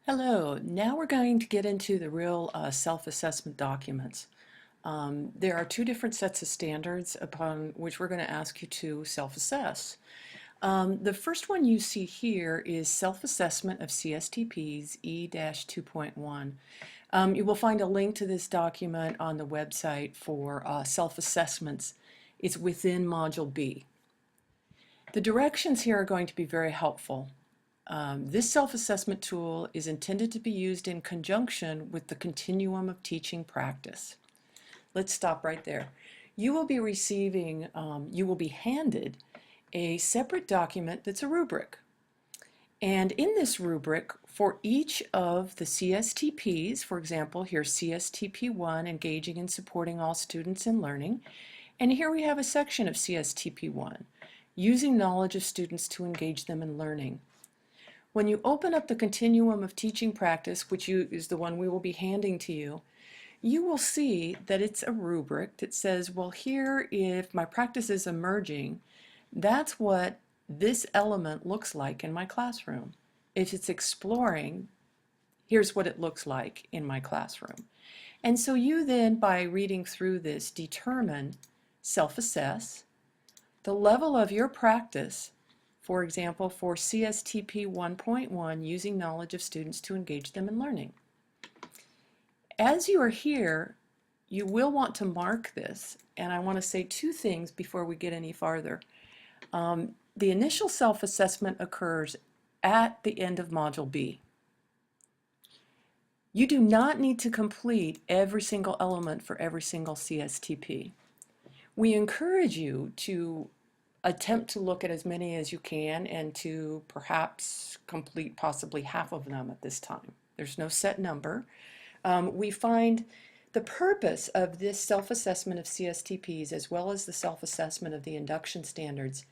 Hello, now we're going to get into the real self-assessment documents. There are two different sets of standards upon which we're going to ask you to self-assess. The first one you see here is self-assessment of CSTPs E-2.1. You will find a link to this document on the website for self-assessments. It's within Module B. The directions here are going to be very helpful. This self-assessment tool is intended to be used in conjunction with the continuum of teaching practice. Let's stop right there. You will be receiving, you will be handed a separate document that's a rubric. And in this rubric, for each of the CSTPs, for example, here's CSTP1, engaging and supporting all students in learning. And here we have a section of CSTP1, using knowledge of students to engage them in learning. When you open up the continuum of teaching practice, which is the one we will be handing to you, you will see that it's a rubric that says, well, here, if my practice is emerging, that's what this element looks like in my classroom. If it's exploring, here's what it looks like in my classroom. And so you then, by reading through this, determine, self-assess, the level of your practice. For example, for CSTP 1.1, using knowledge of students to engage them in learning. As you are here, you will want to mark this, and I want to say two things before we get any farther. The initial self-assessment occurs at the end of Module B. You do not need to complete every single element for every single CSTP. We encourage you to attempt to look at as many as you can and to perhaps complete possibly half of them at this time. There's no set number. We find the purpose of this self-assessment of CSTPs, as well as the self-assessment of the induction standards,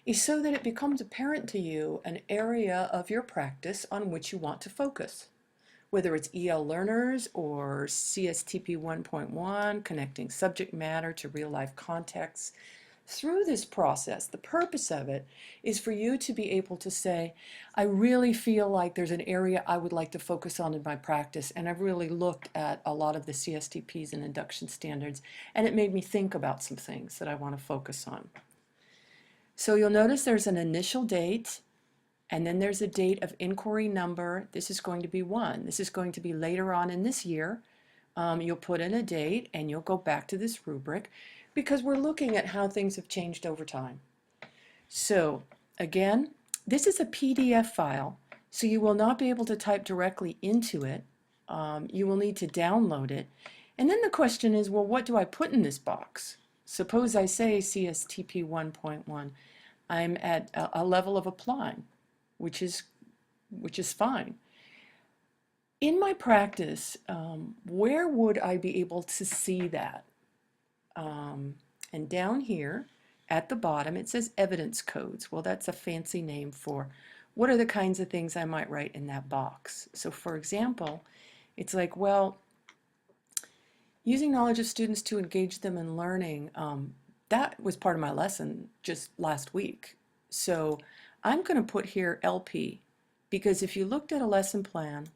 is so that it becomes apparent to you an area of your practice on which you want to focus. Whether it's EL learners or CSTP 1.1, connecting subject matter to real-life contexts. Through this process, the purpose of it is for you to be able to say, I really feel like there's an area I would like to focus on in my practice, and I've really looked at a lot of the CSTPs and induction standards, and it made me think about some things that I want to focus on. So you'll notice there's an initial date, and then there's a date of inquiry number. This is going to be 1. This is going to be later on in this year. You'll put in a date, and you'll go back to this rubric, because we're looking at how things have changed over time. So again, this is a PDF file, so you will not be able to type directly into it. You will need to download it. And then the question is, well, what do I put in this box? Suppose I say CSTP 1.1. I'm at a level of applying, which is fine. In my practice, where would I be able to see that? And down here at the bottom it says evidence codes. Well, that's a fancy name for what are the kinds of things I might write in that box. So for example, it's like, well, using knowledge of students to engage them in learning, that was part of my lesson just last week. So I'm going to put here LP, because if you looked at a lesson plan,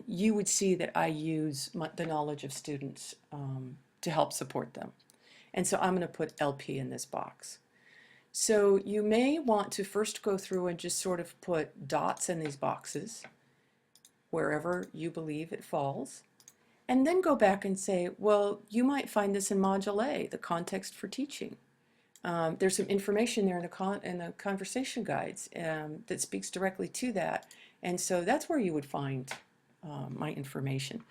you would see that I use the knowledge of students to help support them. And so I'm going to put LP in this box. So you may want to first go through and just sort of put dots in these boxes wherever you believe it falls, and then go back and say, well, you might find this in Module A, the context for teaching. There's some information there in the conversation guides that speaks directly to that, and so that's where you would find my information.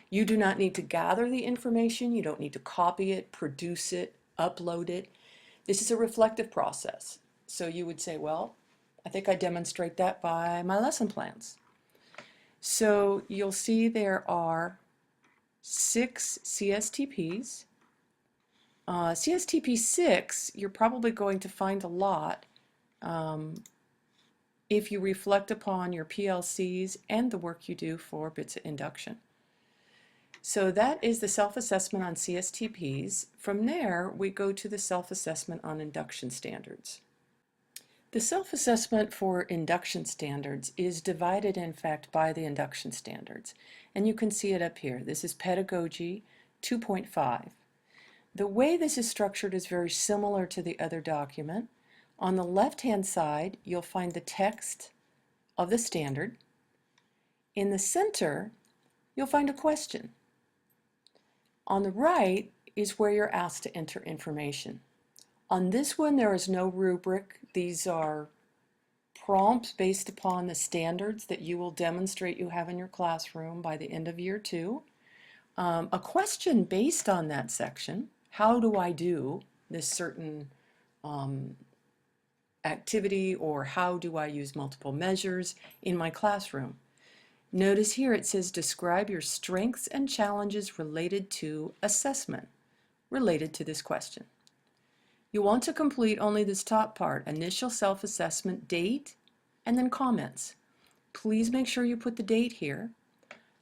You do not need to gather the information. You don't need to copy it, produce it, upload it. This is a reflective process. So you would say, well, I think I demonstrate that by my lesson plans. So you'll see there are 6 CSTPs. CSTP 6, you're probably going to find a lot if you reflect upon your PLCs and the work you do for bits of induction. So that is the self-assessment on CSTPs. From there, we go to the self-assessment on induction standards. The self-assessment for induction standards is divided, in fact, by the induction standards. And you can see it up here. This is Pedagogy 2.5. The way this is structured is very similar to the other document. On the left-hand side, you'll find the text of the standard. In the center, you'll find a question. On the right is where you're asked to enter information. On this one, there is no rubric. These are prompts based upon the standards that you will demonstrate you have in your classroom by the end of year 2. A question based on that section. How do I do this certain activity, or how do I use multiple measures in my classroom? Notice here it says describe your strengths and challenges related to assessment, related to this question. You want to complete only this top part, initial self-assessment, date, and then comments. Please make sure you put the date here.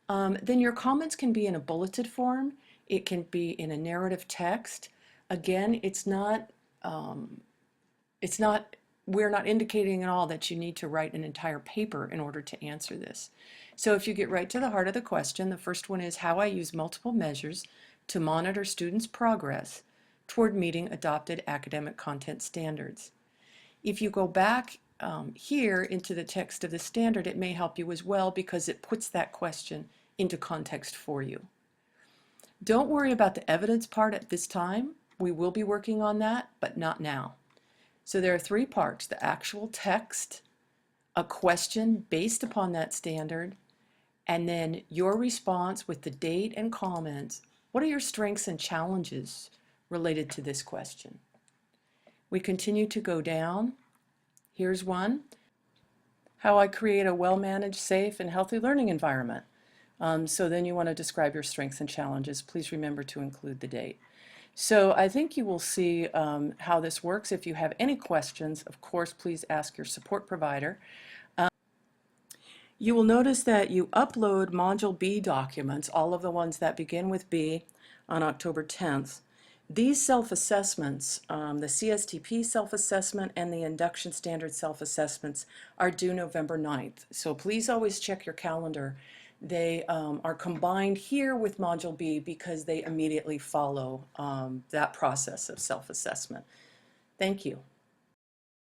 Then your comments can be in a bulleted form. It can be in a narrative text. Again, we're not indicating at all that you need to write an entire paper in order to answer this. So if you get right to the heart of the question, the first one is how I use multiple measures to monitor students' progress toward meeting adopted academic content standards. If you go back here into the text of the standard, it may help you as well because it puts that question into context for you. Don't worry about the evidence part at this time. We will be working on that, but not now. So there are 3 parts: the actual text, a question based upon that standard, and then your response with the date and comments. What are your strengths and challenges related to this question? We continue to go down. Here's one: how I create a well-managed, safe, and healthy learning environment. So then you want to describe your strengths and challenges. Please remember to include the date. So I think you will see how this works. If you have any questions, of course, please ask your support provider. You will notice that you upload Module B documents, all of the ones that begin with B, on October 10th. These self-assessments, the CSTP self-assessment and the induction standard self-assessments, are due November 9th. So please always check your calendar. They are combined here with Module B because they immediately follow that process of self-assessment. Thank you.